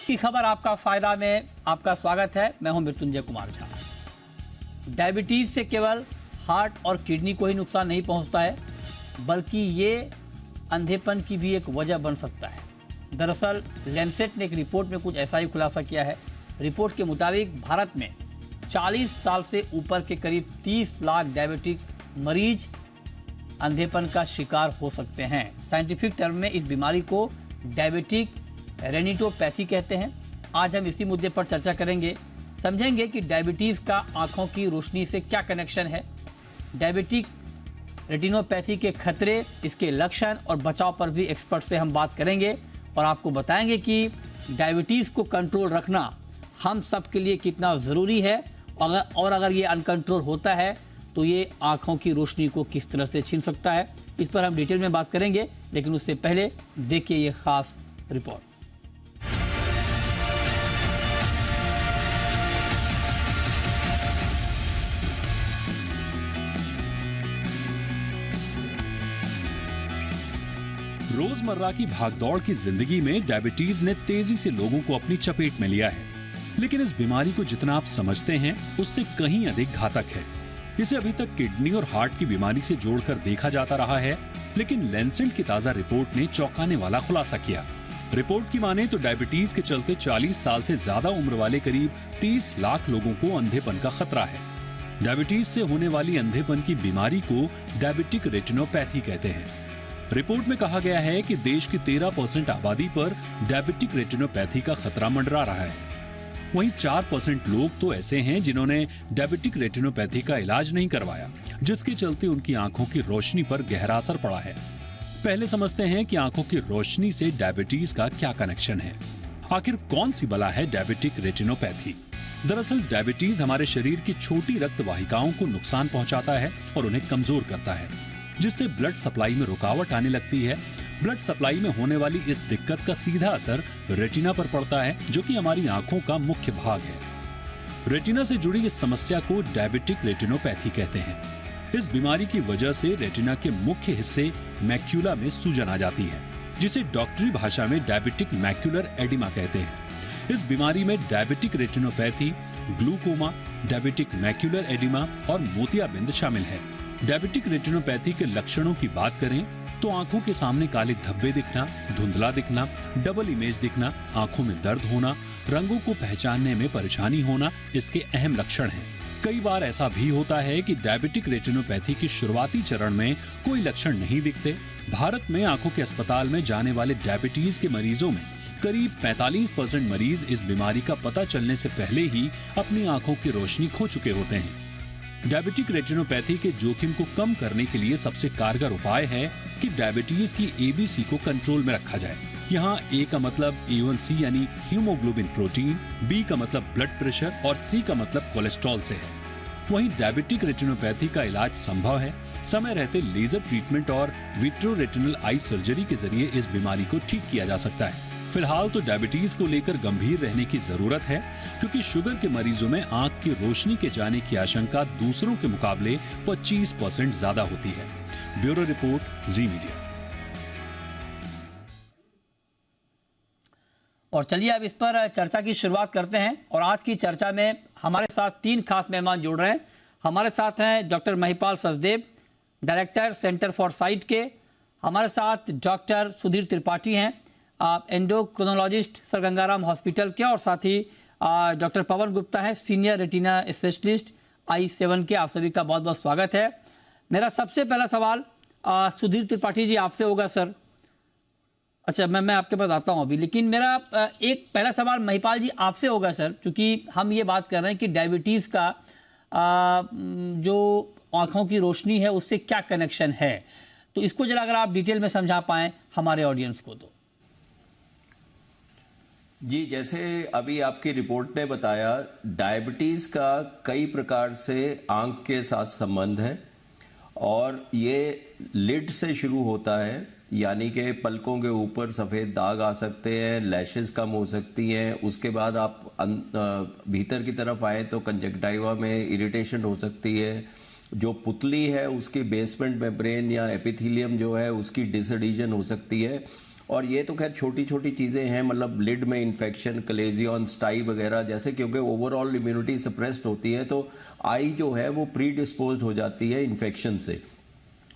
की खबर आपका फायदा में आपका स्वागत है। मैं हूं मृत्युंजय कुमार झा। डायबिटीज से केवल हार्ट और किडनी को ही नुकसान नहीं पहुंचता है, बल्कि ये अंधेपन की भी एक वजह बन सकता है। दरअसल लैंसेट ने एक रिपोर्ट में कुछ ऐसा ही खुलासा किया है। रिपोर्ट के मुताबिक भारत में 40 साल से ऊपर के करीब 30 लाख डायबिटिक मरीज अंधेपन का शिकार हो सकते हैं। साइंटिफिक टर्म में इस बीमारी को डायबिटिक रेटिनोपैथी कहते हैं। आज हम इसी मुद्दे पर चर्चा करेंगे, समझेंगे कि डायबिटीज का आंखों की रोशनी से क्या कनेक्शन है, डायबिटिक रेटिनोपैथी के खतरे, इसके लक्षण और बचाव पर भी एक्सपर्ट से हम बात करेंगे और आपको बताएंगे कि डायबिटीज को कंट्रोल रखना हम सब के लिए कितना ज़रूरी है और अगर ये अनकंट्रोल होता है तो ये आंखों की रोशनी को किस तरह से छीन सकता है। इस पर हम डिटेल में बात करेंगे, लेकिन उससे पहले देखिए ये खास रिपोर्ट। रोजमर्रा की भागदौड़ की जिंदगी में डायबिटीज ने तेजी से लोगों को अपनी चपेट में लिया है, लेकिन इस बीमारी को जितना आप समझते हैं उससे कहीं अधिक घातक है। इसे अभी तक किडनी और हार्ट की बीमारी से जोड़कर देखा जाता रहा है, लेकिन लैंसेट की ताजा रिपोर्ट ने चौंकाने वाला खुलासा किया। रिपोर्ट की माने तो डायबिटीज के चलते 40 साल से ज्यादा उम्र वाले करीब 30 लाख लोगों को अंधेपन का खतरा है। डायबिटीज से होने वाली अंधेपन की बीमारी को डायबिटिक रेटिनोपैथी कहते हैं। रिपोर्ट में कहा गया है कि देश की 13% आबादी पर डायबिटिक रेटिनोपैथी का खतरा मंडरा रहा है। वहीं 4% लोग तो ऐसे हैं जिन्होंने डायबिटिक रेटिनोपैथी का इलाज नहीं करवाया, जिसके चलते उनकी आंखों की रोशनी पर गहरा असर पड़ा है। पहले समझते हैं कि आंखों की रोशनी से डायबिटीज का क्या कनेक्शन है। आखिर कौन सी बला है डायबिटिक रेटिनोपैथी? दरअसल डायबिटीज हमारे शरीर की छोटी रक्त वाहिकाओं को नुकसान पहुंचाता है और उन्हें कमजोर करता है, जिससे ब्लड सप्लाई में रुकावट आने लगती है। ब्लड सप्लाई में होने वाली इस दिक्कत का सीधा असर रेटिना पर पड़ता है, जो कि हमारी आंखों का मुख्य भाग है। रेटिना से जुड़ी इस समस्या को डायबिटिक रेटिनोपैथी कहते हैं। इस बीमारी की वजह से रेटिना के मुख्य हिस्से मैक्यूला में सूजन आ जाती है, जिसे डॉक्टरी भाषा में डायबिटिक मैक्यूलर एडिमा कहते हैं। इस बीमारी में diabetic retinopathy, glaucoma, diabetic macular oedema और मोतियाबिंद शामिल है। डायबिटिक रेटिनोपैथी के लक्षणों की बात करें तो आंखों के सामने काले धब्बे दिखना, धुंधला दिखना, डबल इमेज दिखना, आंखों में दर्द होना, रंगों को पहचानने में परेशानी होना इसके अहम लक्षण हैं। कई बार ऐसा भी होता है कि डायबिटिक रेटिनोपैथी के शुरुआती चरण में कोई लक्षण नहीं दिखते। भारत में आंखों के अस्पताल में जाने वाले डायबिटीज के मरीजों में करीब 45% मरीज इस बीमारी का पता चलने से पहले ही अपनी आंखों की रोशनी खो चुके होते हैं। डायबिटिक रेटिनोपैथी के जोखिम को कम करने के लिए सबसे कारगर उपाय है कि डायबिटीज की एबीसी को कंट्रोल में रखा जाए। यहाँ ए का मतलब A1C यानी हीमोग्लोबिन प्रोटीन, बी का मतलब ब्लड प्रेशर और सी का मतलब कोलेस्ट्रॉल से है। वहीं डायबिटिक रेटिनोपैथी का इलाज संभव है। समय रहते लेजर ट्रीटमेंट और विट्रोरेटिनल आई सर्जरी के जरिए इस बीमारी को ठीक किया जा सकता है। फिलहाल तो डायबिटीज को लेकर गंभीर रहने की जरूरत है, क्योंकि शुगर के मरीजों में आंख की रोशनी के जाने की आशंका दूसरों के मुकाबले 25% ज्यादा होती है। ब्यूरो रिपोर्ट, जी मीडिया। और चलिए अब इस पर चर्चा की शुरुआत करते हैं। और आज की चर्चा में हमारे साथ 3 खास मेहमान जुड़ रहे हैं। हमारे साथ हैं doctor Mahipal Sachdev, director centre for site के। हमारे साथ डॉक्टर सुधीर त्रिपाठी हैं, एंडोक्रोनोलॉजिस्ट सर गंगाराम हॉस्पिटल के, और साथ ही डॉक्टर पवन गुप्ता है, सीनियर रेटिना स्पेशलिस्ट I7 के। आप सभी का बहुत बहुत स्वागत है। मेरा सबसे पहला सवाल सुधीर त्रिपाठी जी आपसे होगा सर। अच्छा, मैं आपके पास आता हूं अभी, लेकिन मेरा एक पहला सवाल महिपाल जी आपसे होगा सर, क्योंकि हम ये बात कर रहे हैं कि डायबिटीज का जो आंखों की रोशनी है उससे क्या कनेक्शन है, तो इसको जरा अगर आप डिटेल में समझा पाएं हमारे ऑडियंस को तो। जी, जैसे अभी आपकी रिपोर्ट ने बताया, डायबिटीज का कई प्रकार से आंख के साथ संबंध है और ये लिड से शुरू होता है, यानी कि पलकों के ऊपर सफ़ेद दाग आ सकते हैं, लैशेस कम हो सकती हैं। उसके बाद आप भीतर की तरफ आए तो कंजक्टाइवा में इरिटेशन हो सकती है। जो पुतली है उसकी बेसमेंट मेम्ब्रेन या एपिथेलियम जो है उसकी डिसएडिशन हो सकती है। और ये तो खैर छोटी छोटी चीज़ें हैं, मतलब लिड में इन्फेक्शन, कलेजियन, स्टाई वगैरह जैसे, क्योंकि ओवरऑल इम्यूनिटी सप्रेस्ड होती है तो आई जो है वो प्री डिस्पोज हो जाती है इन्फेक्शन से।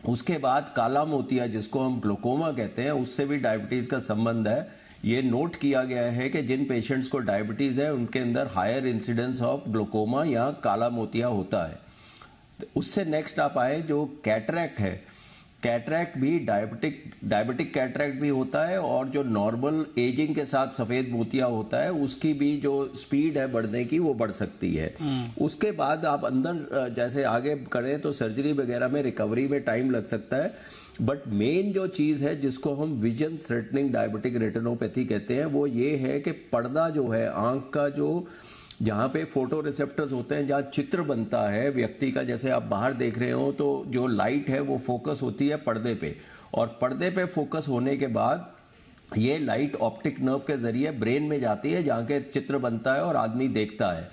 उसके बाद काला मोतिया जिसको हम ग्लूकोमा कहते हैं, उससे भी डायबिटीज़ का संबंध है। ये नोट किया गया है कि जिन पेशेंट्स को डायबिटीज़ है उनके अंदर हायर इंसिडेंस ऑफ ग्लूकोमा या काला मोतिया होता है। तो उससे नेक्स्ट आप आए जो कैटरैक्ट है, कैटरैक्ट भी डायबिटिक कैटरैक्ट भी होता है, और जो नॉर्मल एजिंग के साथ सफ़ेद मोतिया होता है उसकी भी जो स्पीड है बढ़ने की वो बढ़ सकती है। उसके बाद आप अंदर जैसे आगे करें तो सर्जरी वगैरह में रिकवरी में टाइम लग सकता है, बट मेन जो चीज़ है जिसको हम विजन थ्रेटनिंग डायबिटिक रेटिनोपैथी कहते हैं वो ये है कि पर्दा जो है आंख का, जो जहाँ पे फोटो रिसेप्टर्स होते हैं, जहाँ चित्र बनता है व्यक्ति का, जैसे आप बाहर देख रहे हो तो जो लाइट है वो फोकस होती है पर्दे पे, और पर्दे पे फोकस होने के बाद ये लाइट ऑप्टिक नर्व के जरिए ब्रेन में जाती है जहाँ के चित्र बनता है और आदमी देखता है।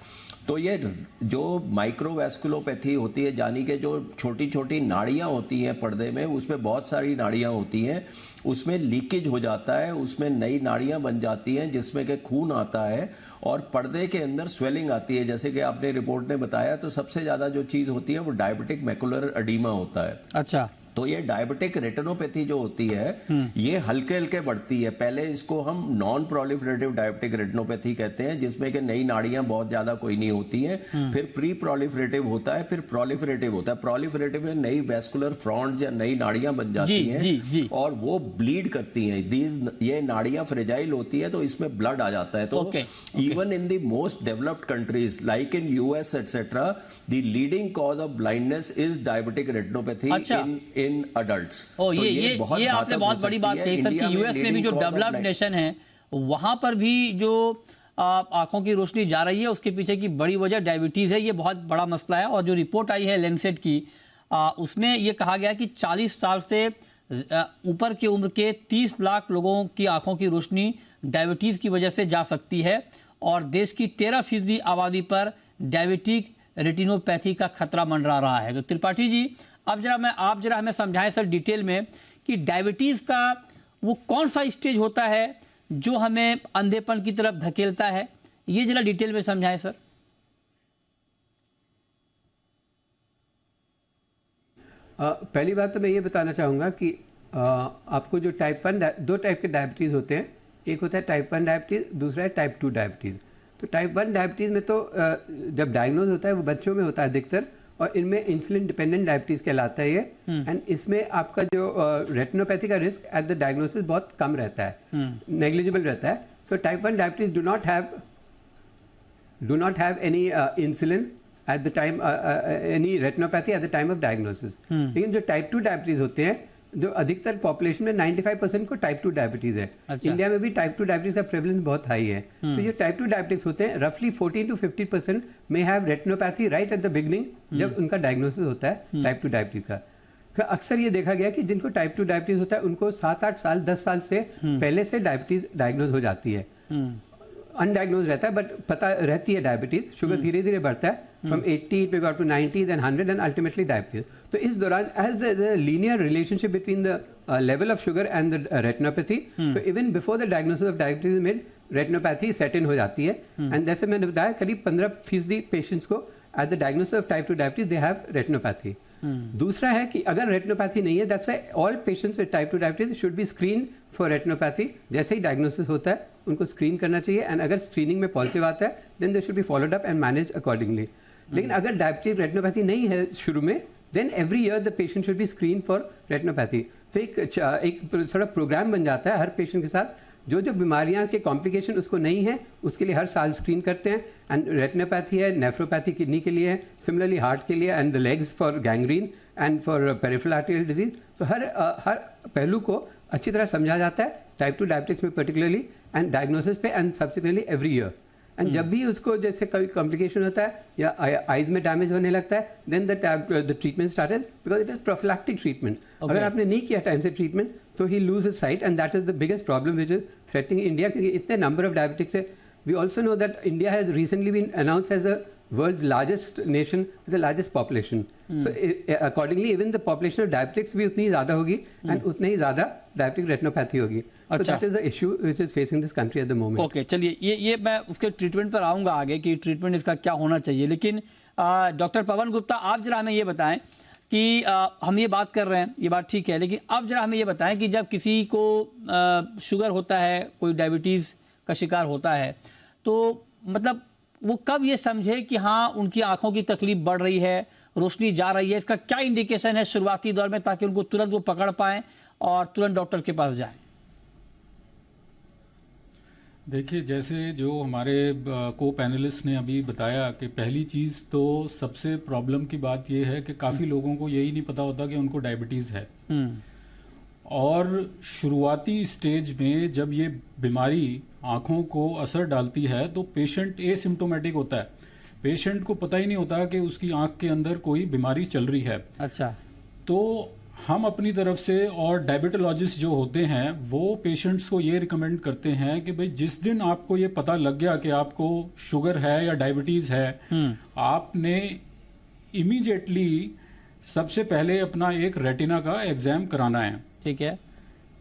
तो ये जो माइक्रोवैस्कुलोपैथी होती है, यानी कि जो छोटी छोटी नाड़ियाँ होती हैं पर्दे में, उसमें बहुत सारी नाड़ियाँ होती हैं, उसमें लीकेज हो जाता है, उसमें नई नाड़ियाँ बन जाती हैं जिसमें कि खून आता है और पर्दे के अंदर स्वेलिंग आती है। जैसे कि आपने रिपोर्ट ने बताया तो सबसे ज़्यादा जो चीज़ होती है वो डायबिटिक मैकुलर एडीमा होता है। अच्छा, तो ये डायबिटिक रेटिनोपैथी जो होती है ये हल्के हल्के बढ़ती है। पहले इसको हम नॉन प्रोलिफरेटिव डायबिटिक रेटिनोपैथी कहते हैं, जिसमें कि नई नाड़ियां बहुत ज्यादा कोई नहीं होती हैं। फिर प्री प्रोलिफरेटिव होता है, फिर प्रोलिफरेटिव होता है। प्रोलिफरेटिव में नई वेस्कुलर फ्रॉन्ट या नई नाड़ियां बन जाती हैं और वो ब्लीड करती हैं। ये नाड़ियां फ्रेजाइल होती है तो इसमें ब्लड आ जाता है। तो even in the most developed countries like in US etcetera, the leading cause of blindness is diabetic retinopathy in adults. ये आपने बहुत बड़ी बात कही सर कि यूएस में भी जो डेवलप्ड नेशन है वहां पर भी जो आंखों की रोशनी जा रही है उसके पीछे की बड़ी वजह डायबिटीज है। ये बहुत बड़ा मसला है। और जो रिपोर्ट आई है लैंसेट की, उसमें ये कहा गया कि 40 साल से ऊपर की उम्र के 30 लाख लोगों की आंखों की रोशनी डायबिटीज की वजह से जा सकती है और देश की 13% आबादी पर डायबिटिक रेटिनोपैथी का खतरा मंडरा रहा है। तो त्रिपाठी जी, अब आप जरा हमें समझाएं सर डिटेल में कि डायबिटीज का वो कौन सा स्टेज होता है जो हमें अंधेपन की तरफ धकेलता है, ये जरा डिटेल में समझाएं सर। पहली बात तो मैं ये बताना चाहूँगा कि आपको जो टाइप 1, दो टाइप के डायबिटीज़ होते हैं। एक होता है टाइप 1 डायबिटीज़, दूसरा है टाइप 2 डायबिटीज़। तो टाइप 1 डायबिटीज़ में तो जब डायग्नोज होता है वो बच्चों में होता है अधिकतर, और इनमें इंसुलिन डिपेंडेंट डायबिटीज़ कहलाता है ये। एंड इसमें आपका जो रेटिनोपैथी का रिस्क एट द डायग्नोसिस बहुत कम रहता है, नेग्लिजिबल रहता है। So type 1 diabetes do not have any insulin at the time, any retinopathy at the time of diagnosis. लेकिन जो टाइप 2 डायबिटीज़ होते हैं, जो अधिकतर पॉपुलेशन में 95% को टाइप 2 डायबिटीज है। अच्छा। इंडिया में भी टाइप 2 डायबिटीज का प्रेवलेंस बहुत हाई है। तो ये टाइप 2 डायबिटिक्स होते हैं, रफली 14 to 50% में have retinopathy right at the beginning, जब उनका डायग्नोसिस होता है टाइप 2 डायबिटीज का। अक्सर ये देखा गया कि जिनको टाइप 2 डायबिटीज होता है उनको 7-8 साल 10 साल से पहले से डायबिटीज डायग्नोज हो जाती है। अनडायग्नोज रहता है बट पता रहती है डायबिटीज। शुगर धीरे धीरे बढ़ता है, from 80 it got to 90, then 100 and ultimately diabetes. तो इस दौरान as the linear relationship between the level of sugar and the retinopathy, so even before the diagnosis of diabetes is made, retinopathy set in हो जाती है। and जैसे मैंने बताया करीब 15% पेशेंट्स को at the diagnosis of type 2 diabetes they have retinopathy। दूसरा है कि अगर रेटिनोपैथी नहीं है, that's why all patients with type 2 diabetes should be screen for retinopathy. जैसे ही डायग्नोसिस होता है उनको स्क्रीन करना चाहिए, एंड अगर स्क्रीनिंग में पॉजिटिव आता है then they should be followed up and manage accordingly. लेकिन अगर डायबिटीज रेटिनोपैथी नहीं है शुरू में, then every year the patient should be screen for retinopathy. तो एक थोड़ा प्रोग्राम बन जाता है हर पेशेंट के साथ, जो बीमारियां के कॉम्प्लिकेशन उसको नहीं है उसके लिए हर साल स्क्रीन करते हैं। एंड रेटिनोपैथी है, नेफ्रोपैथी किडनी के लिए है, सिमिलरली हार्ट के लिए, and the legs for gangrene and for peripheral arterial disease. तो हर पहलू को अच्छी तरह समझा जाता है टाइप 2 डायबिटिक्स में पर्टिकुलरली, एंड डायग्नोसिस पे and subsequently every year. And जब भी उसको जैसे कोई कॉम्प्लिकेशन होता है या आइज में डैमेज होने लगता है, then the treatment started because it is prophylactic treatment. अगर आपने नहीं किया टाइम से ट्रीटमेंट तो ही lose his sight, and that is the biggest problem which is threatening India, क्योंकि इतने नंबर ऑफ डायबिटिक्स है। We also know that India has recently been announce as world's largest nation with the largest population. So accordingly even the population of diabetics भी उतनी ज़्यादा होगी and उतनी ही ज़्यादा diabetic retinopathy होगी. So that is the issue which is facing this country at the moment. Okay चलिए ये मैं उसके ट्रीटमेंट पर आऊँगा आगे कि ट्रीटमेंट इसका क्या होना चाहिए, लेकिन डॉक्टर पवन गुप्ता आप जरा हमें ये बताएं कि हम ये बात कर रहे हैं, ये बात ठीक है, लेकिन अब जरा हमें ये बताएं कि जब किसी को शुगर होता है, कोई डायबिटीज़ का शिकार होता है, तो मतलब वो कब ये समझे कि हाँ उनकी आंखों की तकलीफ बढ़ रही है, रोशनी जा रही है, इसका क्या इंडिकेशन है शुरुआती दौर में, ताकि उनको तुरंत वो पकड़ पाएं और तुरंत डॉक्टर के पास जाएं? देखिए, जैसे जो हमारे को पैनलिस्ट ने अभी बताया कि पहली चीज़ तो सबसे प्रॉब्लम की बात यह है कि काफ़ी लोगों को यही नहीं पता होता कि उनको डायबिटीज़ है। और शुरुआती स्टेज में जब ये बीमारी आँखों को असर डालती है तो पेशेंट एसिम्प्टोमेटिक होता है, पेशेंट को पता ही नहीं होता कि उसकी आँख के अंदर कोई बीमारी चल रही है। अच्छा, तो हम अपनी तरफ से और डायबिटोलॉजिस्ट जो होते हैं वो पेशेंट्स को ये रिकमेंड करते हैं कि भाई जिस दिन आपको ये पता लग गया कि आपको शुगर है या डायबिटीज़ है, आपने इमीडिएटली सबसे पहले अपना एक रेटिना का एग्जाम कराना है। ठीक है,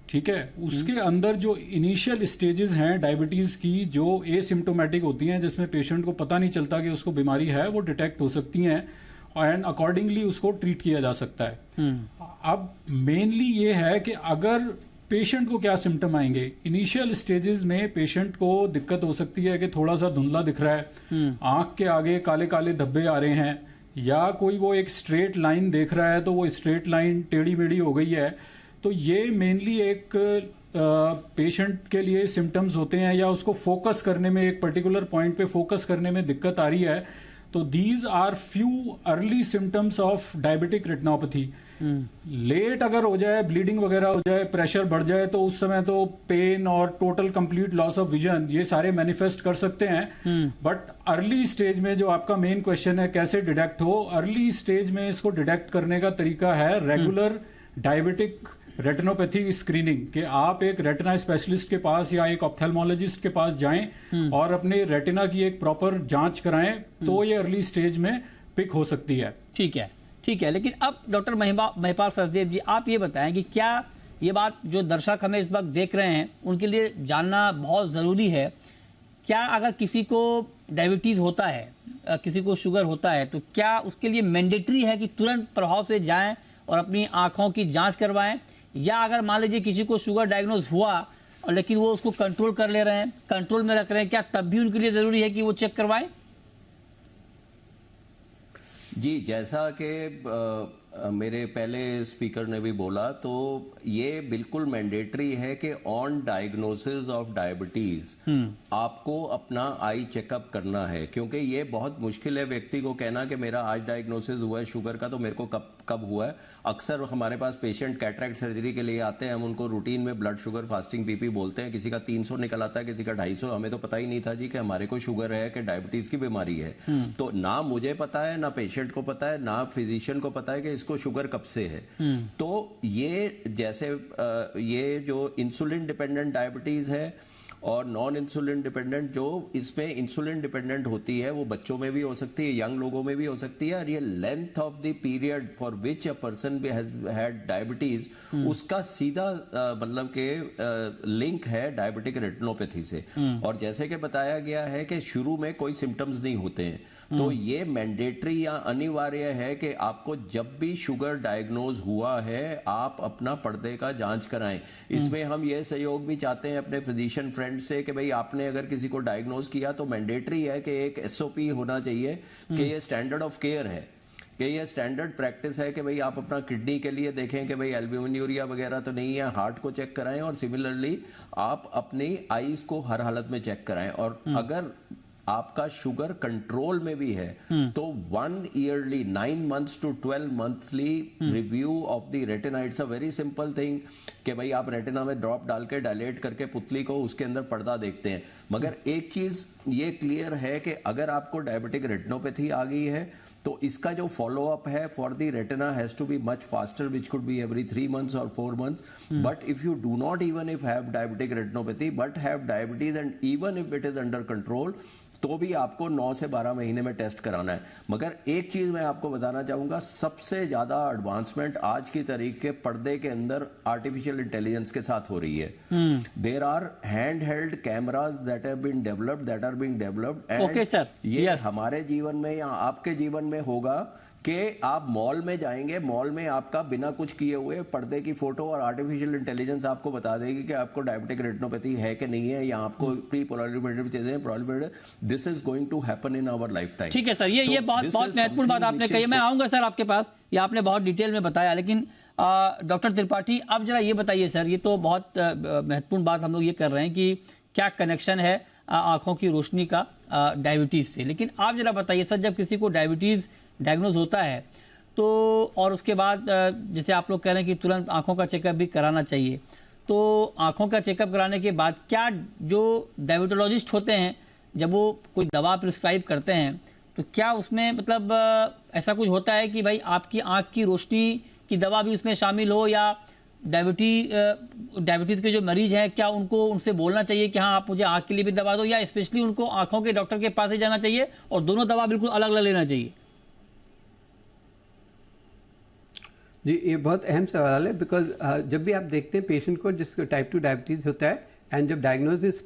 ठीक है। उसके अंदर जो इनिशियल स्टेजेस हैं डायबिटीज़ की, जो एसिम्प्टोमेटिक होती हैं, जिसमें पेशेंट को पता नहीं चलता कि उसको बीमारी है, वो डिटेक्ट हो सकती हैं एंड अकॉर्डिंगली उसको ट्रीट किया जा सकता है। अब मेनली ये है कि अगर पेशेंट को क्या सिम्टम आएंगे, इनिशियल स्टेजेस में पेशेंट को दिक्कत हो सकती है कि थोड़ा सा धुंधला दिख रहा है, आंख के आगे काले काले धब्बे आ रहे हैं, या कोई वो एक स्ट्रेट लाइन देख रहा है तो वो स्ट्रेट लाइन टेढ़ी मेढ़ी हो गई है। तो ये मेनली एक पेशेंट के लिए सिम्टम्स होते हैं, या उसको फोकस करने में, एक पर्टिकुलर पॉइंट पे फोकस करने में दिक्कत आ रही है। तो these are few early symptoms of diabetic retinopathy. Late अगर हो जाए, ब्लीडिंग वगैरह हो जाए, प्रेशर बढ़ जाए, तो उस समय तो पेन और total complete loss of vision ये सारे मैनिफेस्ट कर सकते हैं। बट अर्ली स्टेज में, जो आपका मेन क्वेश्चन है कैसे डिटेक्ट हो, अर्ली स्टेज में इसको डिटेक्ट करने का तरीका है रेगुलर डायबिटिक रेटिनोपैथी स्क्रीनिंग, कि आप एक रेटिना स्पेशलिस्ट के पास या एक ऑप्थेल्मोलॉजिस्ट के पास जाएं और अपने रेटिना की एक प्रॉपर जांच कराएं, तो ये अर्ली स्टेज में पिक हो सकती है। ठीक है, ठीक है। लेकिन अब डॉक्टर महिपाल सचदेव जी, आप ये बताएं कि क्या ये बात जो दर्शक हमें इस वक्त देख रहे हैं उनके लिए जानना बहुत ज़रूरी है, क्या अगर किसी को डायबिटीज़ होता है, किसी को शुगर होता है, तो क्या उसके लिए मैंडेटरी है कि तुरंत प्रभाव से जाएं और अपनी आँखों की जाँच करवाएं, या अगर मान लीजिए किसी को शुगर डायग्नोज हुआ और लेकिन वो उसको कंट्रोल कर ले रहे हैं, कंट्रोल में रख रहे हैं, क्या तब भी उनके लिए ज़रूरी है कि वो चेक करवाएं? जी, जैसा कि मेरे पहले स्पीकर ने भी बोला, तो ये बिल्कुल मैंडेटरी है कि ऑन डायग्नोसिस ऑफ डायबिटीज आपको अपना आई चेकअप करना है, क्योंकि ये बहुत मुश्किल है व्यक्ति को कहना कि मेरा आज डायग्नोसिस हुआ है शुगर का, तो मेरे को कब हुआ है। अक्सर हमारे पास पेशेंट कैटरेक्ट सर्जरी के लिए आते हैं, हम उनको रूटीन में ब्लड शुगर फास्टिंग पीपी बोलते हैं, किसी का 300 निकल आता है, किसी का 250। हमें तो पता ही नहीं था जी कि हमारे को शुगर है, कि डायबिटीज की बीमारी है। तो ना मुझे पता है, ना पेशेंट को पता है, ना फिजिशियन को पता है कि इसको शुगर कब से है। तो ये जैसे ये जो इंसुलिन डिपेंडेंट डायबिटीज है और नॉन इंसुलिन डिपेंडेंट, जो इसमें इंसुलिन डिपेंडेंट होती है वो बच्चों में भी हो सकती है, यंग लोगों में भी हो सकती है, और ये length of the period for which a person had diabetes, उसका सीधा मतलब के लिंक है डायबिटिक रेटिनोपैथी से। और जैसे कि बताया गया है कि शुरू में कोई सिम्टम्स नहीं होते हैं, तो ये मैंडेटरी या अनिवार्य है कि आपको जब भी शुगर डायग्नोज हुआ है आप अपना पर्दे का जांच कराएं। इसमें हम ये सहयोग भी चाहते हैं अपने फिजिशियन फ्रेंड से कि भाई आपने अगर किसी को डायग्नोज किया तो मैंडेटरी है कि एक SOP होना चाहिए कि ये स्टैंडर्ड ऑफ केयर है, कि ये स्टैंडर्ड प्रैक्टिस है कि भाई आप अपना किडनी के लिए देखें कि भाई एल्ब्यूमिन्यूरिया वगैरह तो नहीं है, हार्ट को चेक कराएं, और सिमिलरली आप अपनी आईज को हर हालत में चेक कराएं। और अगर आपका शुगर कंट्रोल में भी है तो 1 yearly 9 months to 12 monthly review of the retina. It's a very simple thing कि भाई आप रेटिना में ड्रॉप डाल के डायलेट करके पुतली को उसके अंदर पर्दा देखते हैं। मगर एक चीज ये क्लियर है कि अगर आपको डायबिटिक रेटिनोपैथी आ गई है तो इसका जो फॉलो अप है for the retina has to be much faster, which could be every 3 months or 4 months. But if you do not even if have diabetic retinopathy but have diabetes, and even if it is under control, तो भी आपको 9 से 12 महीने में test कराना है। मगर एक चीज मैं आपको बताना चाहूंगा, सबसे ज्यादा एडवांसमेंट आज की तारीख के पर्दे के अंदर आर्टिफिशियल इंटेलिजेंस के साथ हो रही है। There are hand held cameras that have been developed, that are being developed, and ये हमारे जीवन में या आपके जीवन में होगा कि आप मॉल में जाएंगे, मॉल में आपका बिना कुछ किए हुए पर्दे की फोटो और आर्टिफिशियल इंटेलिजेंस आपको बता देगी कि आपको डायबिटिक रेटिनोपैथी है कि नहीं है, या आपको प्री प्रोलिफरेटिव चीजें proliferative, this is going to happen in our life time. ठीक है सर, ये बहुत महत्वपूर्ण बात आपने कही। मैं आऊंगा सर आपके पास, ये आपने बहुत डिटेल में बताया। लेकिन डॉक्टर त्रिपाठी, अब जरा ये बताइए सर, ये तो बहुत महत्वपूर्ण बात हम लोग ये कर रहे हैं कि क्या कनेक्शन है आंखों की रोशनी का डायबिटीज से। लेकिन आप जरा बताइए सर, जब किसी को डायबिटीज डायग्नोज होता है तो, और उसके बाद जैसे आप लोग कह रहे हैं कि तुरंत आंखों का चेकअप भी कराना चाहिए, तो आंखों का चेकअप कराने के बाद क्या जो डायबिटोलॉजिस्ट होते हैं जब वो कोई दवा प्रिस्क्राइब करते हैं तो क्या उसमें मतलब ऐसा कुछ होता है कि भाई आपकी आंख की रोशनी की दवा भी उसमें शामिल हो, या डायबिटीज के जो मरीज हैं क्या उनको उनसे बोलना चाहिए कि हाँ आप मुझे आंख के लिए भी दवा दो, या स्पेशली उनको आंखों के डॉक्टर के पास ही जाना चाहिए और दोनों दवा बिल्कुल अलग अलग लेना चाहिए? जी, ये बहुत अहम सवाल है, बिकॉज जब भी आप देखते हैं पेशेंट को जिसको टाइप 2 डायबिटीज़ होता है, एंड जब डायग्नोसिस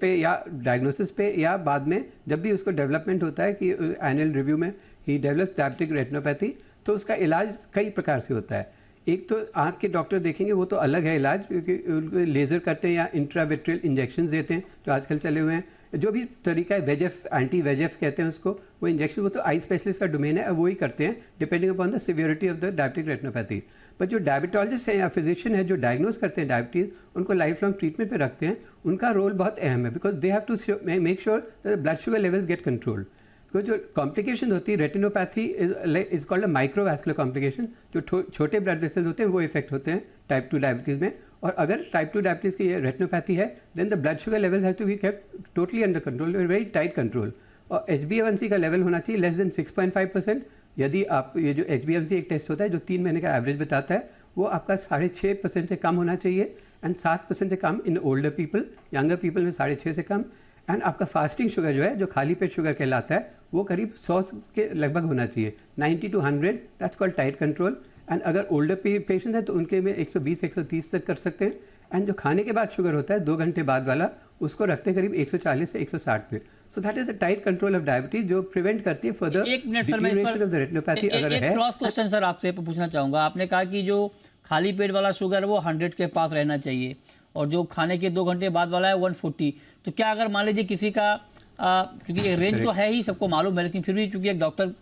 पे या बाद में जब भी उसको डेवलपमेंट होता है कि एनुअल रिव्यू में ही डेवलप्स डायबिटिक रेटिनोपैथी, तो उसका इलाज कई प्रकार से होता है। एक तो आँख के डॉक्टर देखेंगे, वो तो अलग है इलाज, क्योंकि उनको लेज़र करते हैं या इंट्राविट्रियल इंजेक्शन देते हैं जो आजकल चले हुए हैं। जो भी तरीका है वेजेफ, एंटी वेजेफ कहते हैं उसको, वो इंजेक्शन, वो तो आई स्पेशलिस्ट का डोमेन है, वो ही करते हैं depending upon the severity of the diabetic retinopathy. पर जो डायबिटोलॉजिस्ट हैं या फिजिशियन है जो डायग्नोज करते हैं डायबिटीज़, उनको लाइफ लॉन्ग ट्रीटमेंट पे रखते हैं, उनका रोल बहुत अहम है, because they have to make sure that blood sugar levels get controlled. Because जो कॉम्प्लिकेशन होती है retinopathy is called a microvascular complication, जो छोटे ब्लड वेसल्स होते हैं वो इफेक्ट होते हैं टाइप 2 डायबिटीज़ में। और अगर टाइप 2 डायबिटीज़ की रेटिनोपैथी है, then the blood sugar levels have to be kept totally under control, very tight control. और HbA1c का लेवल होना चाहिए लेस देन 6.5%। यदि आप ये जो HbA1c एक टेस्ट होता है जो 3 महीने का एवरेज बताता है, वो आपका 6.5% से कम होना चाहिए, एंड 7% से कम in older people, younger people में 6.5 से कम। एंड आपका फास्टिंग शुगर जो है, जो खाली पेट शुगर कहलाता है, वो करीब 100 के लगभग होना चाहिए, 90 to 100, that's called tight control. And अगर ओल्डर पेशेंट है तो उनके में 120-130 तक कर सकते हैं। एंड जो खाने के बाद शुगर होता है 2 घंटे बाद वाला, उसको रखते हैं करीब 140 से 160 पे। सो that is a tight control of diabetes, जो प्रिवेंट करती है फर्दर डिटीरियरेशन ऑफ द रेटिनोपैथी। अगर है क्रॉस क्वेश्चन सर आपसे पूछना चाहूंगा, आपने कहा कि जो खाली पेट वाला शुगर वो 100 के पास रहना चाहिए और जो खाने के 2 घंटे बाद वाला है 140, तो क्या अगर मान लीजिए किसी का क्योंकि रेंज तो है ही सबको मालूम है, लेकिन फिर भी चूंकि एक डॉक्टर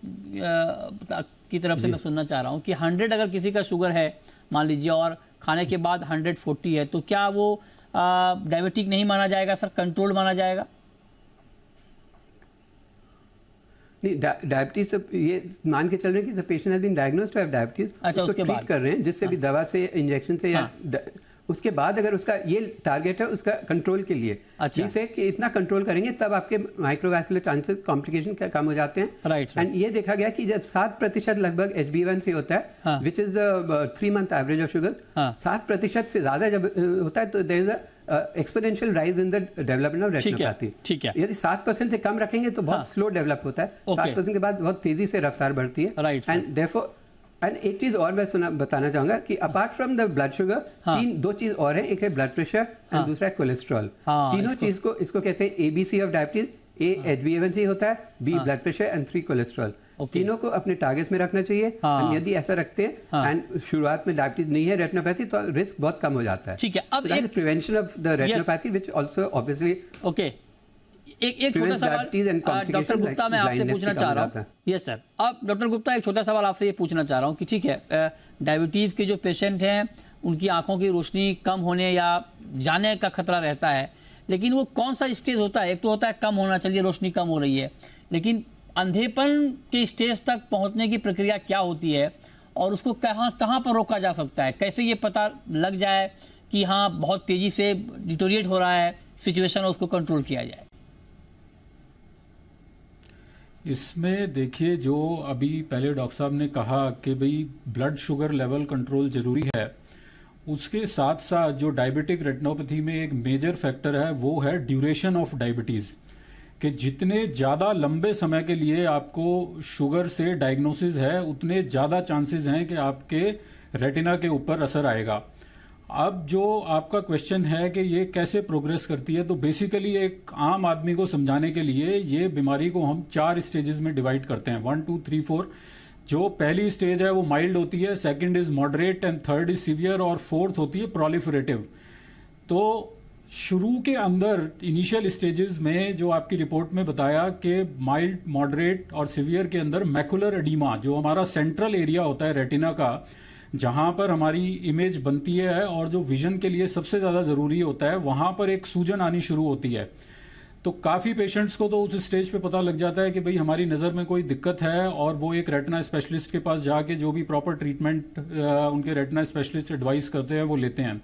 की तरफ से मैं सुनना चाह रहा हूँ कि 100 अगर किसी का शुगर है मान लीजिए और खाने के बाद 140 है, तो क्या वो डायबिटिक नहीं माना जाएगा सर, कंट्रोल माना जाएगा? नहीं, डायबिटीज ये मान के चल रहे हैं कि patient has been diagnosed to have diabetes, अच्छा, उसको ट्रीट कर रहे हैं जिससे भी दवा से, इंजेक्शन से, या उसके बाद अगर उसका ये टारगेट है उसका कंट्रोल के लिए, अच्छा, जिसे कि इतना कंट्रोल करेंगे तब आपके माइक्रोवैस्कुलर चांसेस कॉम्प्लिकेशन का कम हो जाते हैं। राइट। एंड ये देखा गया कि जब 7% लगभग HbA1c होता है, which is the 3 month average of sugar, 7% से ज्यादा जब होता है तो there is exponential rise in the development of retinopathy. ठीक है। यदि 7% से कम रखेंगे तो बहुत स्लो डेवलप होता है, 7% के बाद बहुत तेजी से रफ्तार बढ़ती है। राइट। एंड देयरफॉर, एंड एक चीज और मैं बताना चाहूंगा कि apart from the blood sugar, 2 चीज और है, एक है ब्लड प्रेशर एंड दूसरा है कोलेस्ट्रॉल। तीनों चीज को इसको कहते हैं ABC of diabetes. A HbA1c होता है, B blood pressure and 3 cholesterol. तीनों को अपने टारगेट्स में रखना चाहिए। यदि ऐसा रखते हैं एंड शुरुआत में डायबिटीज नहीं है रेटिनोपैथी, तो रिस्क बहुत कम हो जाता है। ठीक है। अब prevention of the retinopathy which also obviously okay. एक छोटा सवाल डॉक्टर गुप्ता मैं आपसे पूछना चाह रहा हूँ। Yes sir. अब डॉक्टर गुप्ता एक छोटा सवाल आपसे ये पूछना चाह रहा हूँ कि ठीक है, डायबिटीज के जो पेशेंट हैं उनकी आंखों की रोशनी कम होने या जाने का खतरा रहता है, लेकिन वो कौन सा स्टेज होता है? एक तो होता है कम होना, चलिए रोशनी कम हो रही है, लेकिन अंधेपन के स्टेज तक पहुंचने की प्रक्रिया क्या होती है और उसको कहाँ पर रोका जा सकता है? कैसे ये पता लग जाए कि हाँ बहुत तेजी से डिटोरिएट हो रहा है सिचुएशन और उसको कंट्रोल किया जाए? इसमें देखिए, जो अभी पहले डॉक्टर साहब ने कहा कि भाई ब्लड शुगर लेवल कंट्रोल जरूरी है, उसके साथ साथ जो डायबिटिक रेटिनोपैथी में एक मेजर फैक्टर है वो है ड्यूरेशन ऑफ डायबिटीज। कि जितने ज़्यादा लंबे समय के लिए आपको शुगर से डायग्नोसिस है उतने ज़्यादा चांसेस हैं कि आपके रेटिना के ऊपर असर आएगा। अब जो आपका क्वेश्चन है कि ये कैसे प्रोग्रेस करती है, तो बेसिकली एक आम आदमी को समझाने के लिए ये बीमारी को हम 4 स्टेजेस में डिवाइड करते हैं, 1, 2, 3, 4। जो पहली स्टेज है वो माइल्ड होती है, second is moderate and third is severe और फोर्थ होती है प्रोलिफरेटिव। तो शुरू के अंदर इनिशियल स्टेजेस में जो आपकी रिपोर्ट में बताया कि माइल्ड, मॉडरेट और सीवियर के अंदर मैकुलर एडीमा, जो हमारा सेंट्रल एरिया होता है रेटिना का, जहां पर हमारी इमेज बनती है और जो विजन के लिए सबसे ज़्यादा ज़रूरी होता है, वहां पर एक सूजन आनी शुरू होती है। तो काफ़ी पेशेंट्स को तो उस स्टेज पे पता लग जाता है कि भाई हमारी नज़र में कोई दिक्कत है, और वो एक रेटिना स्पेशलिस्ट के पास जाके जो भी प्रॉपर ट्रीटमेंट उनके रेटिना स्पेशलिस्ट एडवाइस करते हैं वो लेते हैं।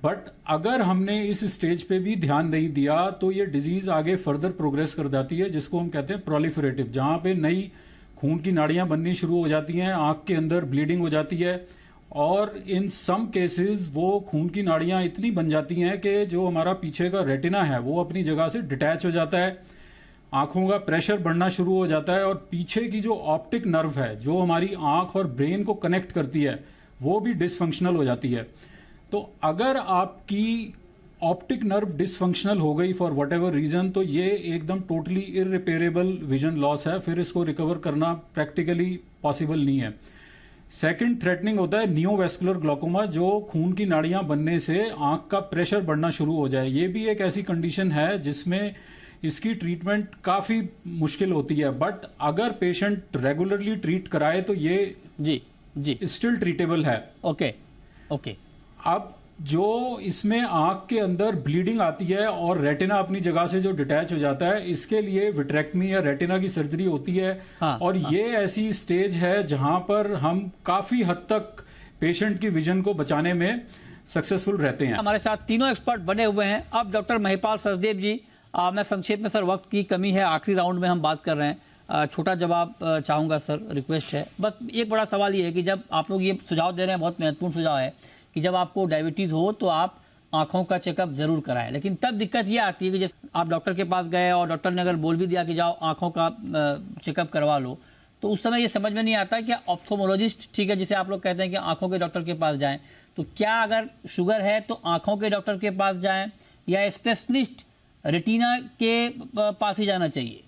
बट अगर हमने इस स्टेज पे भी ध्यान नहीं दिया तो ये डिजीज़ आगे फर्दर प्रोग्रेस कर जाती है, जिसको हम कहते हैं प्रोलिफरेटिव, जहाँ पे नई खून की नाड़ियाँ बननी शुरू हो जाती हैं, आँख के अंदर ब्लीडिंग हो जाती है, और इन सम केसेस वो खून की नाड़ियां इतनी बन जाती हैं कि जो हमारा पीछे का रेटिना है वो अपनी जगह से डिटैच हो जाता है, आंखों का प्रेशर बढ़ना शुरू हो जाता है, और पीछे की जो ऑप्टिक नर्व है जो हमारी आंख और ब्रेन को कनेक्ट करती है वो भी डिसफंक्शनल हो जाती है। तो अगर आपकी ऑप्टिक नर्व डिसफंक्शनल हो गई फॉर वट एवर रीजन, तो ये एकदम टोटली इररिपेरेबल विजन लॉस है, फिर इसको रिकवर करना प्रैक्टिकली पॉसिबल नहीं है। सेकंड थ्रेटनिंग होता है नियोवैस्कुलर ग्लाइकोमा, जो खून की नाड़ियां बनने से आंख का प्रेशर बढ़ना शुरू हो जाए। ये भी एक ऐसी कंडीशन है जिसमें इसकी ट्रीटमेंट काफ़ी मुश्किल होती है, बट अगर पेशेंट रेगुलरली ट्रीट कराए तो ये जी स्टिल ट्रीटेबल है। ओके। अब जो इसमें आंख के अंदर ब्लीडिंग आती है और रेटिना अपनी जगह से जो डिटैच हो जाता है, इसके लिए विट्रेक्टमी या रेटिना की सर्जरी होती है। और ये ऐसी स्टेज है जहां पर हम काफी हद तक पेशेंट की विजन को बचाने में सक्सेसफुल रहते हैं। हमारे साथ तीनों एक्सपर्ट बने हुए हैं। अब डॉक्टर महिपाल सचदेव जी, मैं संक्षेप में, सर वक्त की कमी है, आखिरी राउंड में हम बात कर रहे हैं, छोटा जवाब चाहूंगा सर, रिक्वेस्ट है। बस एक बड़ा सवाल ये है कि जब आप लोग ये सुझाव दे रहे हैं, बहुत महत्वपूर्ण सुझाव है कि जब आपको डायबिटीज़ हो तो आप आंखों का चेकअप जरूर कराएं, लेकिन तब दिक्कत ये आती है कि जब आप डॉक्टर के पास गए और डॉक्टर ने अगर बोल भी दिया कि जाओ आंखों का चेकअप करवा लो, तो उस समय ये समझ में नहीं आता कि ऑप्थोमोलॉजिस्ट, ठीक है, जिसे आप लोग कहते हैं कि आंखों के डॉक्टर के पास जाएं, तो क्या अगर शुगर है तो आंखों के डॉक्टर के पास जाएं या स्पेशलिस्ट रेटिना के पास ही जाना चाहिए?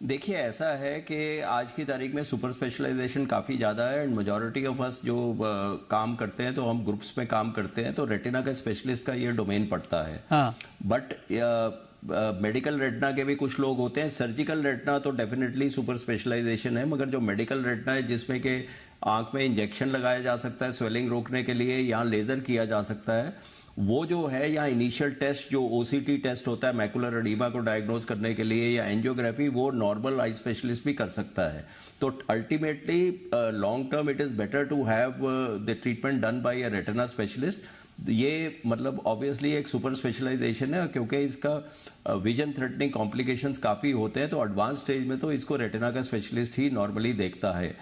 देखिए, ऐसा है कि आज की तारीख में सुपर स्पेशलाइजेशन काफ़ी ज़्यादा है, एंड मेजॉरिटी ऑफ अस जो काम करते हैं तो हम ग्रुप्स में काम करते हैं, तो रेटिना का स्पेशलिस्ट का ये डोमेन पड़ता है। हाँ। बट मेडिकल रेटिना के भी कुछ लोग होते हैं। सर्जिकल रेटिना तो डेफिनेटली सुपर स्पेशलाइजेशन है, मगर जो मेडिकल रेटिना है जिसमें कि आंख में इंजेक्शन लगाया जा सकता है स्वेलिंग रोकने के लिए, या लेज़र किया जा सकता है, वो जो है, या इनिशियल टेस्ट जो ओसीटी टेस्ट होता है मैकुलर एडीमा को डायग्नोज करने के लिए, या एंजियोग्राफी, वो नॉर्मल आई स्पेशलिस्ट भी कर सकता है। तो ultimately long term it is better to have the treatment done by a retina specialist. ये मतलब ऑब्वियसली एक सुपर स्पेशलाइजेशन है, क्योंकि इसका विजन थ्रेटनिंग कॉम्प्लिकेशंस काफ़ी होते हैं, तो एडवांस स्टेज में तो इसको रेटिना का स्पेशलिस्ट ही नॉर्मली देखता है।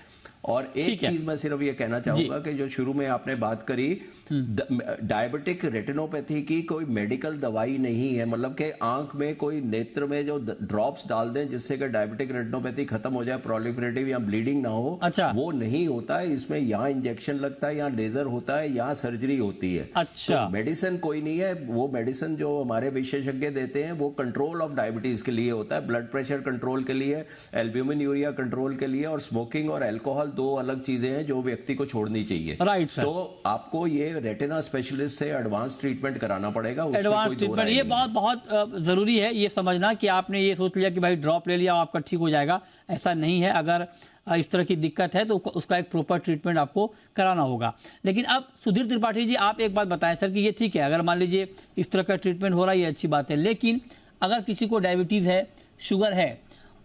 और एक चीज मैं सिर्फ ये कहना चाहूंगा कि जो शुरू में आपने बात करी, डायबिटिक रेटिनोपैथी की कोई मेडिकल दवाई नहीं है, मतलब कि आंख में कोई नेत्र में जो ड्रॉप्स डाल दें जिससे कि डायबिटिक रेटिनोपैथी खत्म हो जाए, प्रोलिफरेटिव या ब्लीडिंग ना हो, अच्छा। वो नहीं होता है। इसमें यहाँ इंजेक्शन लगता है, यहाँ लेजर होता है, यहाँ सर्जरी होती है। अच्छा। तो मेडिसिन कोई नहीं है। वो मेडिसिन जो हमारे विशेषज्ञ देते हैं वो कंट्रोल ऑफ डायबिटीज के लिए होता है, ब्लड प्रेशर कंट्रोल के लिए, एल्ब्यूमिन यूरिया कंट्रोल के लिए, और स्मोकिंग और अल्कोहल दो अलग चीजें हैं जो व्यक्ति को छोड़नी चाहिए। Right sir. तो आपको ये रेटिना स्पेशलिस्ट से एडवांस ट्रीटमेंट कराना पड़ेगा। एडवांस ट्रीटमेंट, ये बहुत जरूरी है ये समझना कि आपने ये सोच लिया कि भाई ड्रॉप ले लिया आपका ठीक हो जाएगा, ऐसा नहीं है। अगर इस तरह की दिक्कत है तो उसका एक प्रॉपर ट्रीटमेंट आपको कराना होगा। लेकिन अब सुधीर त्रिपाठी जी, आप एक बात बताएं सर कि ये ठीक है, अगर मान लीजिए इस तरह का ट्रीटमेंट हो रहा है, ये अच्छी बात है, लेकिन अगर किसी को डायबिटीज है, शुगर है,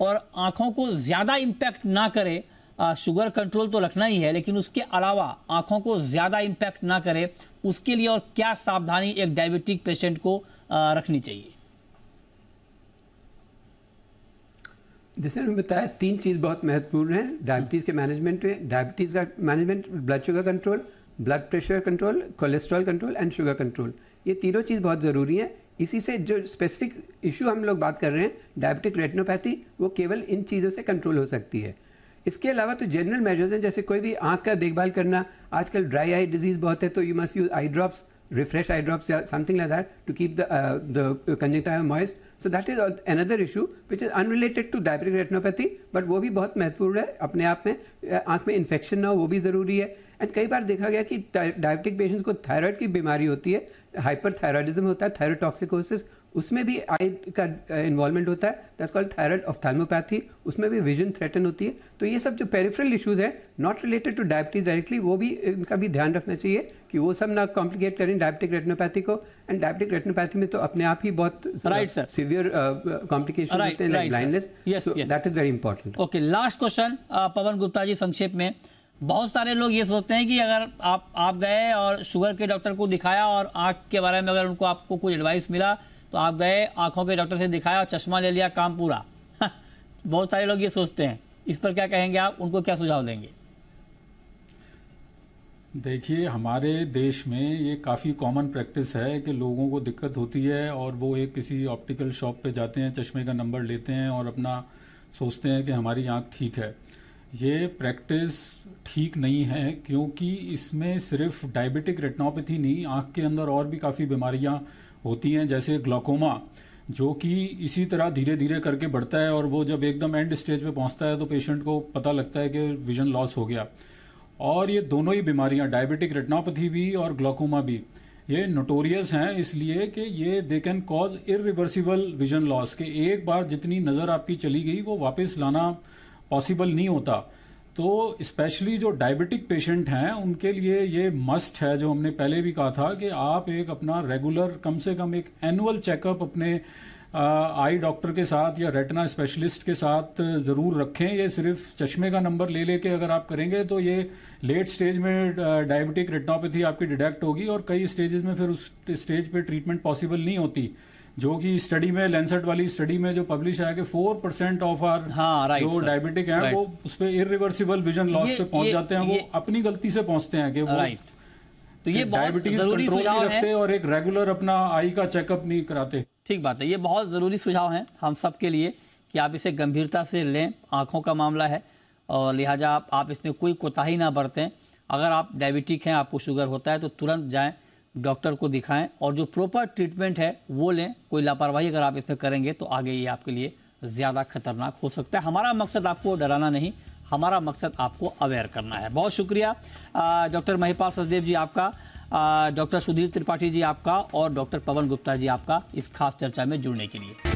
और आंखों को ज्यादा इम्पैक्ट ना करे, शुगर कंट्रोल तो रखना ही है, लेकिन उसके अलावा आंखों को ज्यादा इम्पैक्ट ना करे, उसके लिए और क्या सावधानी एक डायबिटिक पेशेंट को रखनी चाहिए? जैसे मैंने बताया, 3 चीज़ बहुत महत्वपूर्ण है डायबिटीज़ के मैनेजमेंट में। डायबिटीज़ का management, blood sugar control, blood pressure control, cholesterol control and sugar control, ये तीनों चीज़ बहुत ज़रूरी है। इसी से जो स्पेसिफिक इशू हम लोग बात कर रहे हैं डायबिटिक रेटिनोपैथी, वो केवल इन चीज़ों से कंट्रोल हो सकती है। इसके अलावा तो जनरल मेजर्स हैं, जैसे कोई भी आंख का देखभाल करना, आजकल ड्राई आई डिजीज बहुत है, तो you must use eye drops, refresh eye drops or something like that to keep the conjunctiva moist. So that is another issue which is unrelated to diabetic retinopathy, but वो भी बहुत महत्वपूर्ण है अपने आप में। आँख में इन्फेक्शन ना हो वो भी ज़रूरी है। एंड कई बार देखा गया कि डायबिटिक पेशेंट्स को थायराइड की बीमारी होती है, हाइपरथायरॉयडिज्म होता है, थायरोटॉक्सिकोसिस, उसमें भी आई का इन्वॉल्वमेंट होता है, दैट्स कॉल्ड थायराइड ऑफ्थाल्मोपैथी, उसमें भी विजन थ्रेटन होती है। तो ये सब जो पेरिफेरल इश्यूज हैं not related two diabetes directly, वो भी इनका भी ध्यान रखना चाहिए कि वो सब ना कॉम्प्लिकेट करें डायबिटिक रेटिनोपैथी को। एंड डायबिटिक रेटिनोपैथी में तो अपने आप ही बहुत सीवियर कॉम्प्लिकेशन होते हैं, like blindness, so that is very important. Okay, last question Pavan Gupta ji, संक्षेप में। बहुत सारे लोग ये सोचते हैं कि अगर आप गए और शुगर के डॉक्टर को दिखाया और आँख के बारे में अगर उनको आपको कुछ एडवाइस मिला तो आप गए, आंखों के डॉक्टर से दिखाया और चश्मा ले लिया, काम पूरा। बहुत सारे लोग ये सोचते हैं, इस पर क्या कहेंगे आप, उनको क्या सुझाव देंगे? देखिए, हमारे देश में ये काफ़ी कॉमन प्रैक्टिस है कि लोगों को दिक्कत होती है और वो एक किसी ऑप्टिकल शॉप पे जाते हैं, चश्मे का नंबर लेते हैं और अपना सोचते हैं कि हमारी आंख ठीक है। ये प्रैक्टिस ठीक नहीं है, क्योंकि इसमें सिर्फ डायबिटिक रेटिनोपैथी नहीं, आंख के अंदर और भी काफ़ी बीमारियां होती हैं, जैसे ग्लाकोमा, जो कि इसी तरह धीरे धीरे करके बढ़ता है और वो जब एकदम एंड स्टेज पे पहुंचता है तो पेशेंट को पता लगता है कि विजन लॉस हो गया। और ये दोनों ही बीमारियां, डायबिटिक रेटिनोपैथी भी और ग्लाकोमा भी, ये नोटोरियस हैं इसलिए कि ये they can cause irreversible vision loss, कि एक बार जितनी नज़र आपकी चली गई वो वापस लाना पॉसिबल नहीं होता। तो स्पेशली जो डायबिटिक पेशेंट हैं उनके लिए ये मस्ट है, जो हमने पहले भी कहा था, कि आप एक अपना रेगुलर कम से कम एक एनुअल चेकअप अपने आई डॉक्टर के साथ या रेटिना स्पेशलिस्ट के साथ ज़रूर रखें। ये सिर्फ चश्मे का नंबर ले लेके अगर आप करेंगे तो ये लेट स्टेज में डायबिटिक रेटिनोपैथी आपकी डिटेक्ट होगी और कई स्टेजेस में फिर उस स्टेज पे ट्रीटमेंट पॉसिबल नहीं होती, जो कि स्टडी में, लेंसेट वाली स्टडी में जो पब्लिश है कि 4% ऑफ आर जो डायबिटिक हैं वो उस पे इरिवर्सिबल विजन लॉस पे पहुंच जाते हैं, वो अपनी गलती से पहुंचते हैं कि वो तो ये डायबिटीज कंट्रोल नहीं रखते और एक रेगुलर अपना आई का चेकअप नहीं कराते। ठीक बात है, ये बहुत ज़रूरी सुझाव हैं हम सब के लिए कि आप इसे गंभीरता से लें। आँखों का मामला है और लिहाजा आप इसमें कोई कोताही ना बरतें। अगर आप डायबिटिक हैं, आपको शुगर होता है तो तुरंत जाएं, डॉक्टर को दिखाएं और जो प्रॉपर ट्रीटमेंट है वो लें। कोई लापरवाही अगर आप इसमें करेंगे तो आगे ये आपके लिए ज़्यादा खतरनाक हो सकता है। हमारा मकसद आपको डराना नहीं, हमारा मकसद आपको अवेयर करना है। बहुत शुक्रिया डॉक्टर महिपाल सचदेव जी आपका, डॉक्टर सुधीर त्रिपाठी जी आपका और डॉक्टर पवन गुप्ता जी आपका इस खास चर्चा में जुड़ने के लिए।